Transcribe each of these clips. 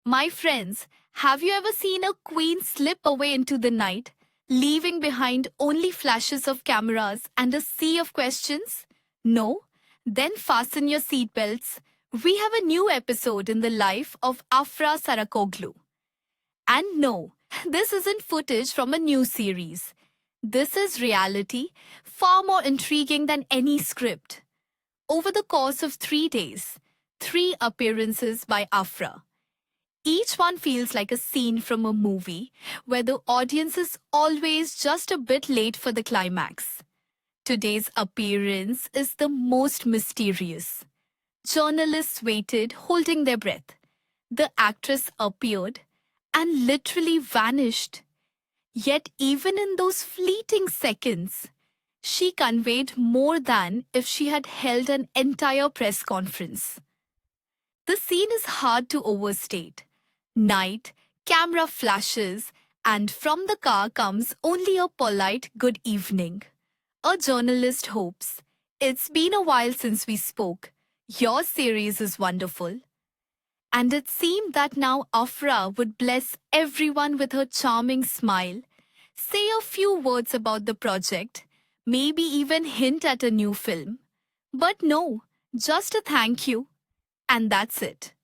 My friends, have you ever seen a queen slip away into the night, leaving behind only flashes of cameras and a sea of questions? No? Then fasten your seatbelts. We have a new episode in the life of Afra Sarakoglu. And no, this isn't footage from a new series. This is reality, far more intriguing than any script. Over the course of 3 days, three appearances by Afra. Each one feels like a scene from a movie where the audience is always just a bit late for the climax. Today's appearance is the most mysterious. Journalists waited, holding their breath. The actress appeared and literally vanished. Yet, even in those fleeting seconds, she conveyed more than if she had held an entire press conference. The scene is hard to overstate. Night, camera flashes, and from the car comes only a polite good evening. A journalist hopes. It's been a while since we spoke. Your series is wonderful. And it seemed that now Afra would bless everyone with her charming smile, say a few words about the project, maybe even hint at a new film. But no, just a thank you. And that's it.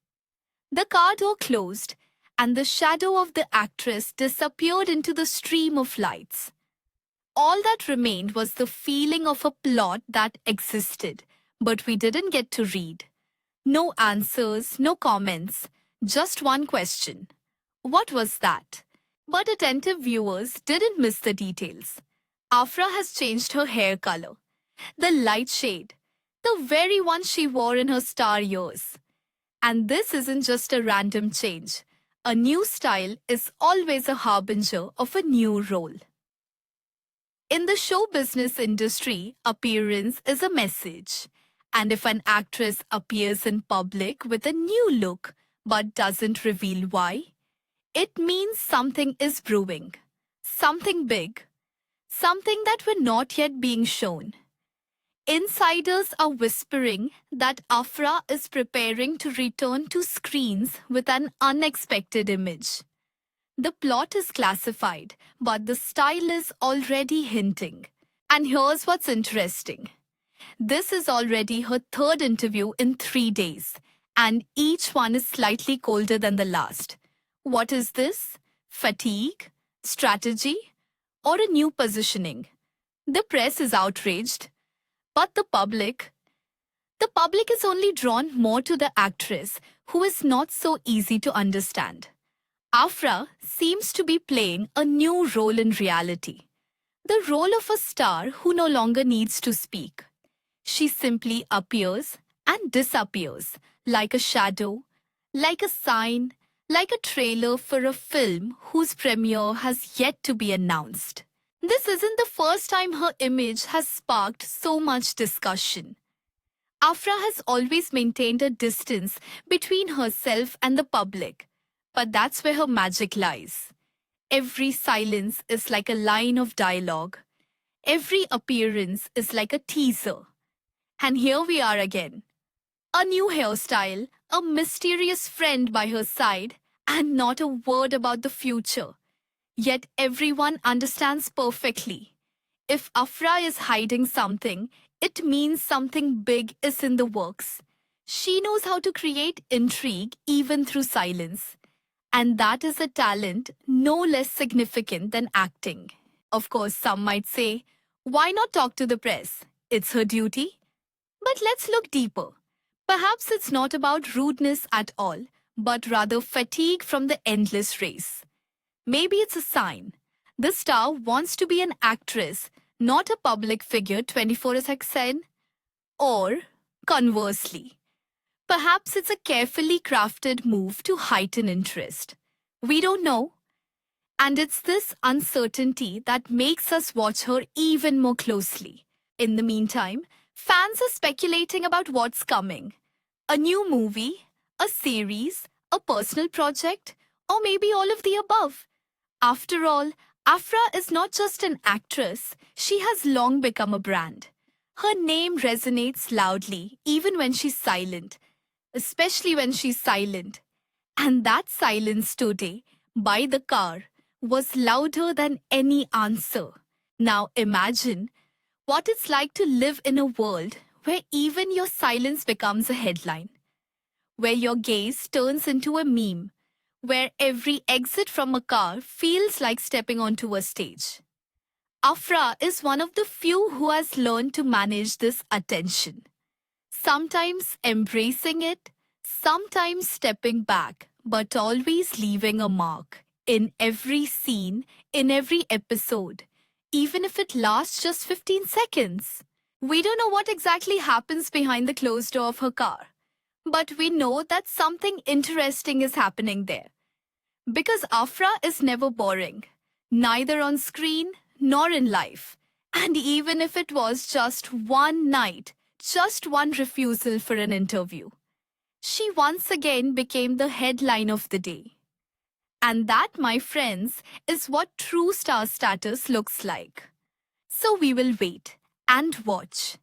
The car door closed, and the shadow of the actress disappeared into the stream of lights. All that remained was the feeling of a plot that existed, but we didn't get to read. No answers, no comments, just one question. What was that? But attentive viewers didn't miss the details. Afra has changed her hair color. The light shade. The very one she wore in her star years. And this isn't just a random change. A new style is always a harbinger of a new role. In the show business industry, appearance is a message. And if an actress appears in public with a new look but doesn't reveal why, it means something is brewing. Something big. Something that we're not yet being shown. Insiders are whispering that Afra is preparing to return to screens with an unexpected image. The plot is classified, but the style is already hinting. And here's what's interesting. This is already her third interview in 3 days, and each one is slightly colder than the last. What is this? Fatigue? Strategy? Or a new positioning? The press is outraged. But the public is only drawn more to the actress, who is not so easy to understand. Afra seems to be playing a new role in reality. The role of a star who no longer needs to speak. She simply appears and disappears, like a shadow, like a sign, like a trailer for a film whose premiere has yet to be announced. This isn't the first time her image has sparked so much discussion. Afra has always maintained a distance between herself and the public, but that's where her magic lies. Every silence is like a line of dialogue. Every appearance is like a teaser. And here we are again. A new hairstyle, a mysterious friend by her side, and not a word about the future. Yet everyone understands perfectly. If Afra is hiding something, it means something big is in the works. She knows how to create intrigue even through silence. And that is a talent no less significant than acting. Of course, some might say, why not talk to the press? It's her duty. But let's look deeper. Perhaps it's not about rudeness at all, but rather fatigue from the endless race. Maybe it's a sign. The star wants to be an actress, not a public figure 24/7. Or, conversely, perhaps it's a carefully crafted move to heighten interest. We don't know. And it's this uncertainty that makes us watch her even more closely. In the meantime, fans are speculating about what's coming. A new movie, a series, a personal project, or maybe all of the above. After all, Afra is not just an actress, she has long become a brand. Her name resonates loudly even when she's silent, especially when she's silent. And that silence today, by the car, was louder than any answer. Now imagine what it's like to live in a world where even your silence becomes a headline, where your gaze turns into a meme, where every exit from a car feels like stepping onto a stage. Afra is one of the few who has learned to manage this attention, sometimes embracing it, sometimes stepping back, but always leaving a mark in every scene, in every episode, even if it lasts just 15 seconds. We don't know what exactly happens behind the closed door of her car, but we know that something interesting is happening there. Because Afra is never boring, neither on screen nor in life. And even if it was just one night, just one refusal for an interview, she once again became the headline of the day. And that, my friends, is what true star status looks like. So we will wait and watch.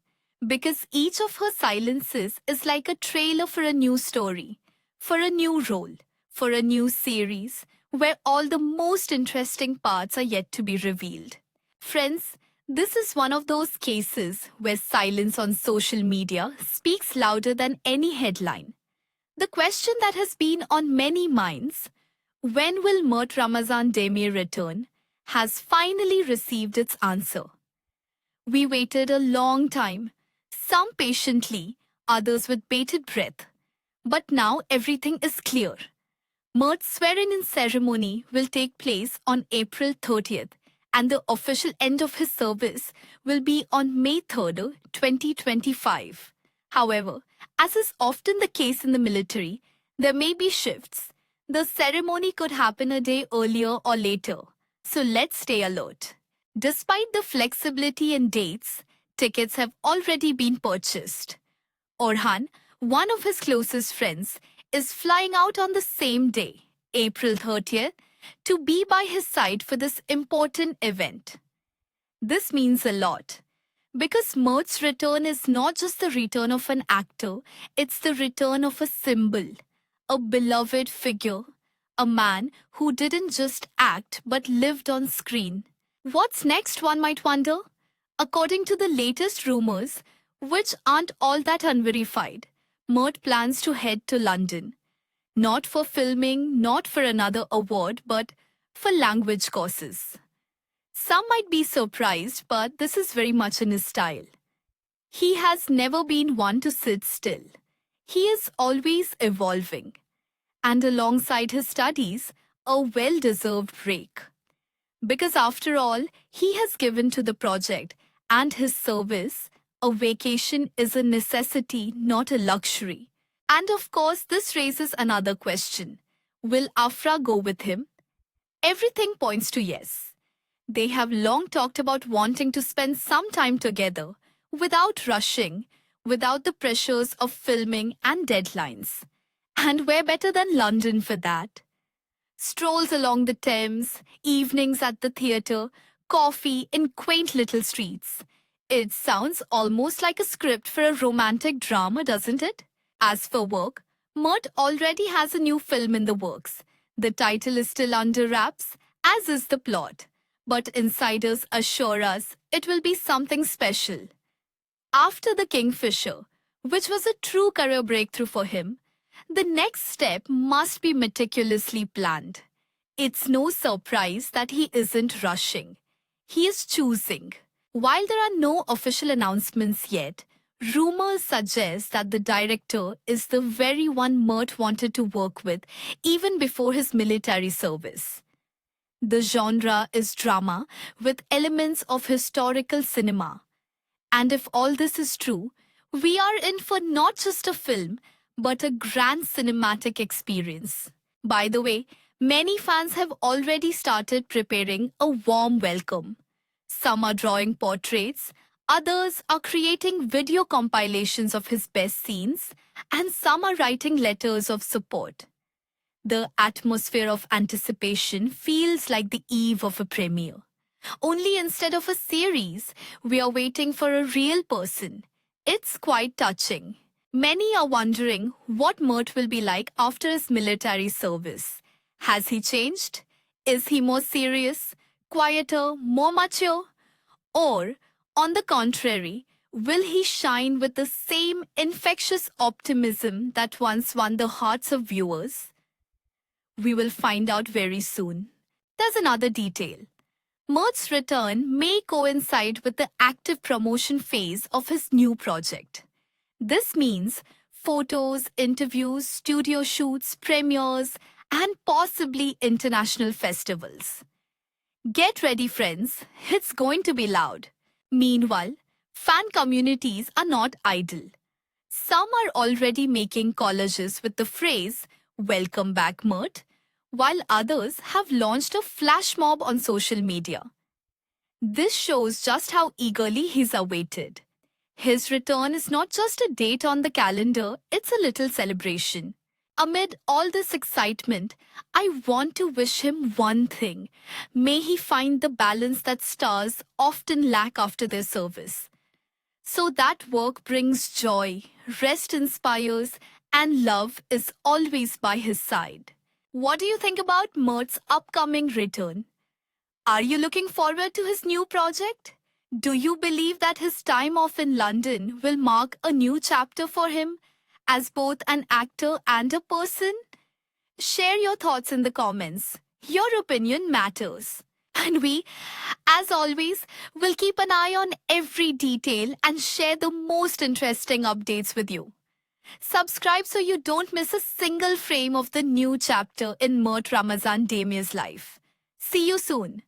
Because each of her silences is like a trailer for a new story, for a new role, for a new series, where all the most interesting parts are yet to be revealed. Friends, this is one of those cases where silence on social media speaks louder than any headline. The question that has been on many minds, when will Mert Ramazan Demir return, has finally received its answer. We waited a long time, some patiently, others with bated breath. But now everything is clear. Mert's swearing-in ceremony will take place on April 30th, and the official end of his service will be on May 3rd, 2025. However, as is often the case in the military, there may be shifts. The ceremony could happen a day earlier or later, so let's stay alert. Despite the flexibility in dates, tickets have already been purchased. Orhan, one of his closest friends, is flying out on the same day, April 30th, to be by his side for this important event. This means a lot, because Mert's return is not just the return of an actor, it's the return of a symbol, a beloved figure, a man who didn't just act but lived on screen. What's next, one might wonder? According to the latest rumors, which aren't all that unverified, Mert plans to head to London. Not for filming, not for another award, but for language courses. Some might be surprised, but this is very much in his style. He has never been one to sit still. He is always evolving. And alongside his studies, a well-deserved break. Because after all, he has given to the project and his service, a vacation is a necessity, not a luxury. And of course, this raises another question. Will Afra go with him? Everything points to yes. They have long talked about wanting to spend some time together, without rushing, without the pressures of filming and deadlines. And where better than London for that? Strolls along the Thames, evenings at the theatre, coffee in quaint little streets. It sounds almost like a script for a romantic drama, doesn't it? As for work, Mert already has a new film in the works. The title is still under wraps, as is the plot. But insiders assure us it will be something special. After The Kingfisher, which was a true career breakthrough for him, the next step must be meticulously planned. It's no surprise that he isn't rushing. He is choosing. While there are no official announcements yet, rumors suggest that the director is the very one Mert wanted to work with even before his military service. The genre is drama with elements of historical cinema. And if all this is true, we are in for not just a film, but a grand cinematic experience. By the way, many fans have already started preparing a warm welcome. Some are drawing portraits, others are creating video compilations of his best scenes, and some are writing letters of support. The atmosphere of anticipation feels like the eve of a premiere. Only instead of a series, we are waiting for a real person. It's quite touching. Many are wondering what Mert will be like after his military service. Has he changed? Is he more serious, quieter, more mature? Or, on the contrary, will he shine with the same infectious optimism that once won the hearts of viewers? We will find out very soon. There's another detail. Mert's return may coincide with the active promotion phase of his new project. This means photos, interviews, studio shoots, premieres, and possibly international festivals. Get ready, friends, it's going to be loud. Meanwhile, fan communities are not idle. Some are already making collages with the phrase, "Welcome back, Mert," while others have launched a flash mob on social media. This shows just how eagerly he's awaited. His return is not just a date on the calendar, it's a little celebration. Amid all this excitement, I want to wish him one thing. May he find the balance that stars often lack after their service. So that work brings joy, rest inspires, and love is always by his side. What do you think about Mert's upcoming return? Are you looking forward to his new project? Do you believe that his time off in London will mark a new chapter for him as both an actor and a person? Share your thoughts in the comments. Your opinion matters. And we, as always, will keep an eye on every detail and share the most interesting updates with you. Subscribe so you don't miss a single frame of the new chapter in Mert Ramazan Demia's life. See you soon.